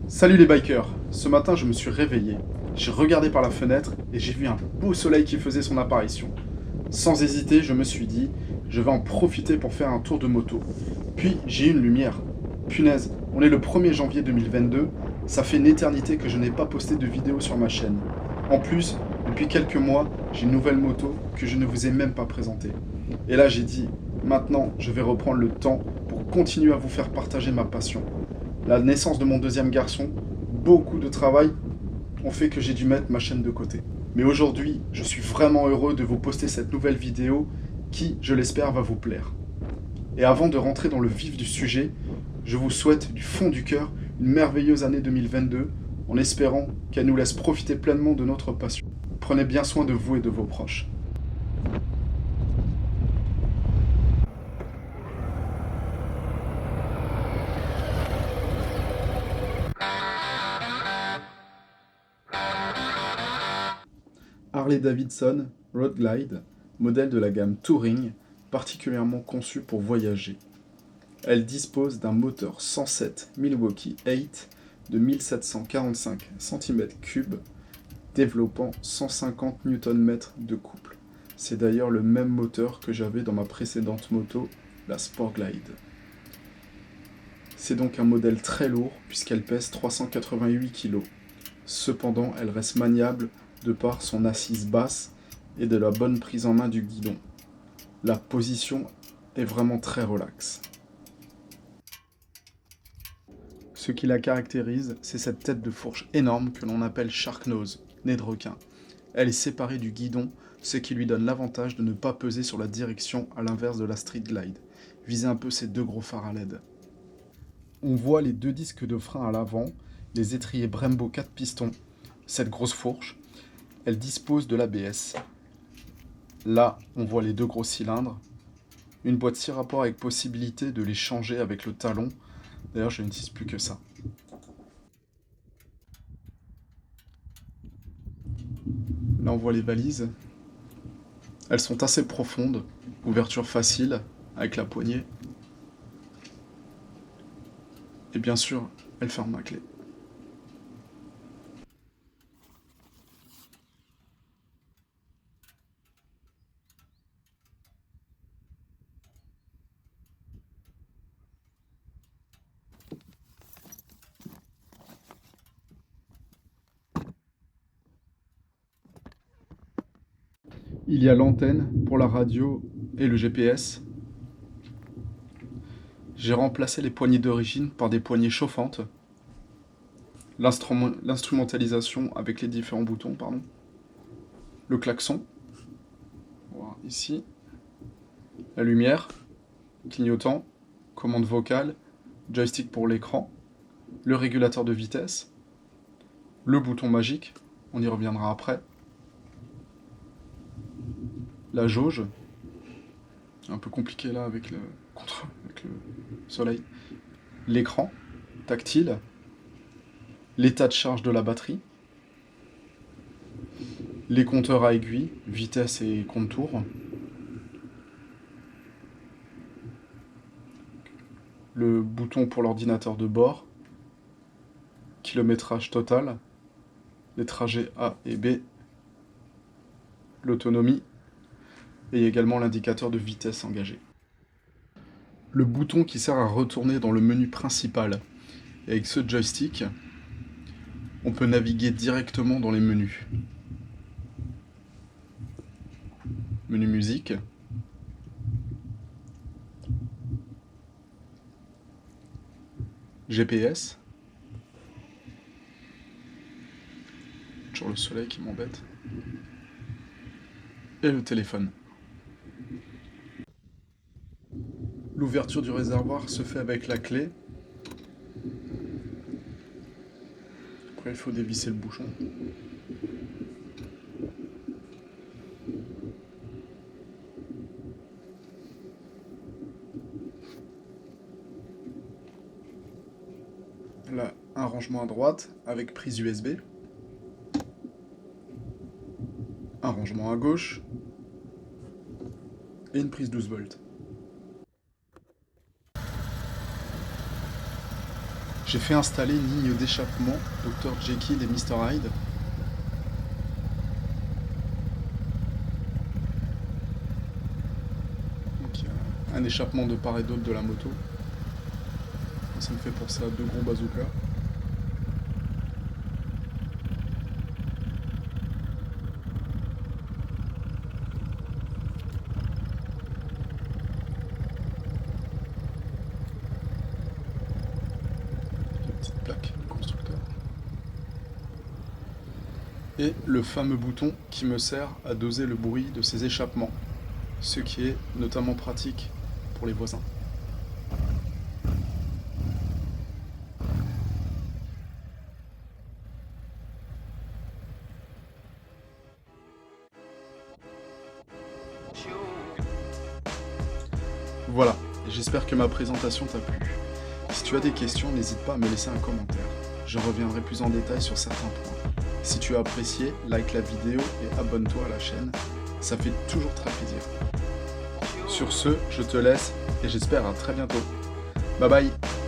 Salut les bikers. Ce matin, je me suis réveillé. J'ai regardé par la fenêtre et j'ai vu un beau soleil qui faisait son apparition. Sans hésiter, je me suis dit, je vais en profiter pour faire un tour de moto. Puis, j'ai eu une lumière. Punaise, on est le 1er janvier 2022, ça fait une éternité que je n'ai pas posté de vidéo sur ma chaîne. En plus, depuis quelques mois, j'ai une nouvelle moto que je ne vous ai même pas présentée. Et là, j'ai dit, maintenant, je vais reprendre le temps pour continuer à vous faire partager ma passion. La naissance de mon deuxième garçon, beaucoup de travail ont fait que j'ai dû mettre ma chaîne de côté. Mais aujourd'hui, je suis vraiment heureux de vous poster cette nouvelle vidéo qui, je l'espère, va vous plaire. Et avant de rentrer dans le vif du sujet, je vous souhaite du fond du cœur une merveilleuse année 2022 en espérant qu'elle nous laisse profiter pleinement de notre passion. Prenez bien soin de vous et de vos proches. Harley-Davidson Road Glide, modèle de la gamme Touring, particulièrement conçue pour voyager. Elle dispose d'un moteur 107 Milwaukee 8 de 1745 cm3, développant 150 Nm de couple. C'est d'ailleurs le même moteur que j'avais dans ma précédente moto, la Sportglide. C'est donc un modèle très lourd puisqu'elle pèse 388 kg. Cependant, elle reste maniable de par son assise basse et de la bonne prise en main du guidon. La position est vraiment très relaxe. Ce qui la caractérise, c'est cette tête de fourche énorme que l'on appelle Shark Nose, nez de requin. Elle est séparée du guidon, ce qui lui donne l'avantage de ne pas peser sur la direction à l'inverse de la Street Glide. Visez un peu ces deux gros phares à LED. On voit les deux disques de frein à l'avant, les étriers Brembo 4 pistons, cette grosse fourche. Elle dispose de l'ABS. Là, on voit les deux gros cylindres. Une boîte 6 rapports avec possibilité de les changer avec le talon. D'ailleurs, je n'utilise plus que ça. Là, on voit les valises. Elles sont assez profondes. Ouverture facile, avec la poignée. Et bien sûr, elles ferment à clé. Il y a l'antenne pour la radio et le GPS. J'ai remplacé les poignées d'origine par des poignées chauffantes. L'instrumentalisation avec les différents boutons, pardon. Le klaxon. Voilà, ici. La lumière. Clignotant. Commande vocale. Joystick pour l'écran. Le régulateur de vitesse. Le bouton magique. On y reviendra après. La jauge. Un peu compliqué là avec le soleil. L'écran tactile. L'état de charge de la batterie. Les compteurs à aiguille, vitesse et contour. Le bouton pour l'ordinateur de bord. Kilométrage total. Les trajets A et B. L'autonomie. Et également l'indicateur de vitesse engagée. Le bouton qui sert à retourner dans le menu principal. Et avec ce joystick, on peut naviguer directement dans les menus. Menu musique. GPS. Toujours le soleil qui m'embête. Et le téléphone. L'ouverture du réservoir se fait avec la clé. Après, il faut dévisser le bouchon. Là, un rangement à droite avec prise USB. Un rangement à gauche. Et une prise 12 volts. J'ai fait installer une ligne d'échappement Dr Jekyll et Mr Hyde. Donc il y a un échappement de part et d'autre de la moto. Ça me fait penser à deux gros bazookas. Plaque du constructeur. Et le fameux bouton qui me sert à doser le bruit de ces échappements, ce qui est notamment pratique pour les voisins. Voilà, j'espère que ma présentation t'a plu. Si tu as des questions, n'hésite pas à me laisser un commentaire. Je reviendrai plus en détail sur certains points. Si tu as apprécié, like la vidéo et abonne-toi à la chaîne, ça fait toujours très plaisir. Sur ce, je te laisse et j'espère à très bientôt. Bye bye.